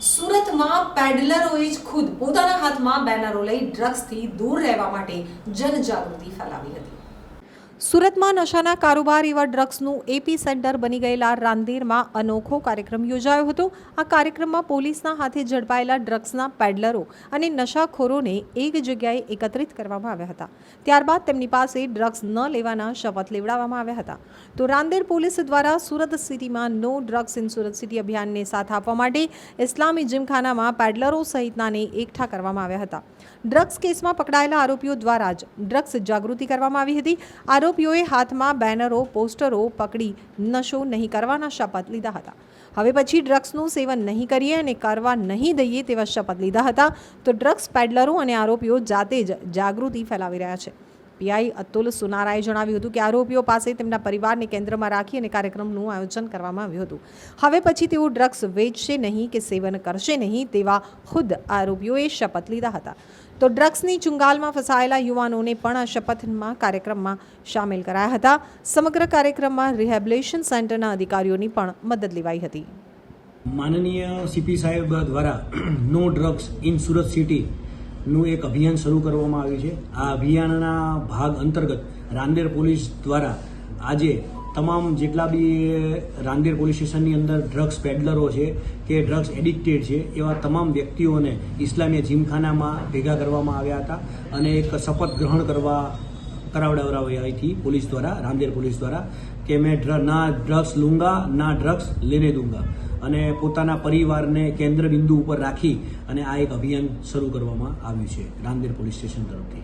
સુરતમાં પેડલરોએ જ ખુદ પોતાના હાથમાં બેનરો લઈ ડ્રગ્સથી દૂર રહેવા માટે જનજાગૃતિ ફેલાવી હતી। સુરતમાં નશાના કારોબાર એવા ડ્રગ્સનું એપી સેન્ટર બની ગયેલા રાંદેરમાં અનોખો કાર્યક્રમ યોજાયો હતો। આ કાર્યક્રમમાં પોલીસના હાથે ઝડપાયેલા ડ્રગ્સના પેડલરો અને નશાખોરોને એક જગ્યાએ એકત્રિત કરવામાં આવ્યા હતા। ત્યારબાદ તેમની પાસે ડ્રગ્સ ન લેવાના શપથ લેવડાવવામાં આવ્યા હતા। તો રાંદેર પોલીસ દ્વારા સુરત સિટીમાં no drugs in Surat city અભિયાનને સાથ આપવા માટે ઇસ્લામી જીમખાનામાં પેડલરો સહિતનાને એકઠા કરવામાં આવ્યા હતા। ડ્રગ્સ કેસમાં પકડાયેલા આરોપીઓ દ્વારા જ ડ્રગ્સ જાગૃતિ કરવામાં આવી હતી। આરોપીઓએ હાથમાં બેનરો પોસ્ટરો પકડી નશો નહીં કરવાના શપથ લીધા હતા। હવે પછી ડ્રગ્સનું સેવન નહીં કરીએ અને કરવા નહીં દઈએ તેવા શપથ લીધા હતા। તો ડ્રગ્સ પેડલરો અને આરોપીઓ જાતે જ જાગૃતિ ફેલાવી રહ્યા છે। પીઆઈ અતુલ સુનારાએ જણાવ્યું હતું કે આરોપીઓ પાસે તેમના પરિવારને કેન્દ્રમાં રાખી અને કાર્યક્રમનું આયોજન કરવામાં આવ્યું હતું। હવે પછી તેઓ ડ્રગ્સ વેચશે નહીં કે સેવન કરશે નહીં તેવા ખુદ આરોપીઓએ શપથ લીધા હતા। તો ડ્રગ્સની ચુંગાલમાં ફસાયેલા યુવાનોને પણ આ શપથમાં કાર્યક્રમમાં સામેલ કરાયા હતા। સમગ્ર કાર્યક્રમમાં રિહેબિલિટેશન સેન્ટરના અધિકારીઓની પણ મદદ લેવાઈ હતી। માનનીય સીપી સાહેબ દ્વારા no drugs in Surat city નું એક અભિયાન શરૂ કરવામાં આવ્યું છે। આ અભિયાનના ભાગ અંતર્ગત રાંદેર પોલીસ દ્વારા આજે તમામ જેટલા બી રાંદેર પોલીસ સ્ટેશનની અંદર ડ્રગ્સ પેડલરો છે કે ડ્રગ્સ એડિક્ટેડ છે એવા તમામ વ્યક્તિઓને ઇસ્લામીય જીમખાનામાં ભેગા કરવામાં આવ્યા હતા અને એક શપથ ગ્રહણ કરાવડાવવામાં થी पुलिस द्वारा रांदेर पुलिस द्वारा कि मैं ना ड्रग्स लूंगा ना ड्रग्स लेने दूंगा અને પોતાના પરિવારને કેન્દ્ર બિંદુ ઉપર રાખી અને આ એક અભિયાન શરૂ કરવામાં આવ્યું છે રાંદેર પોલીસ સ્ટેશન તરફથી।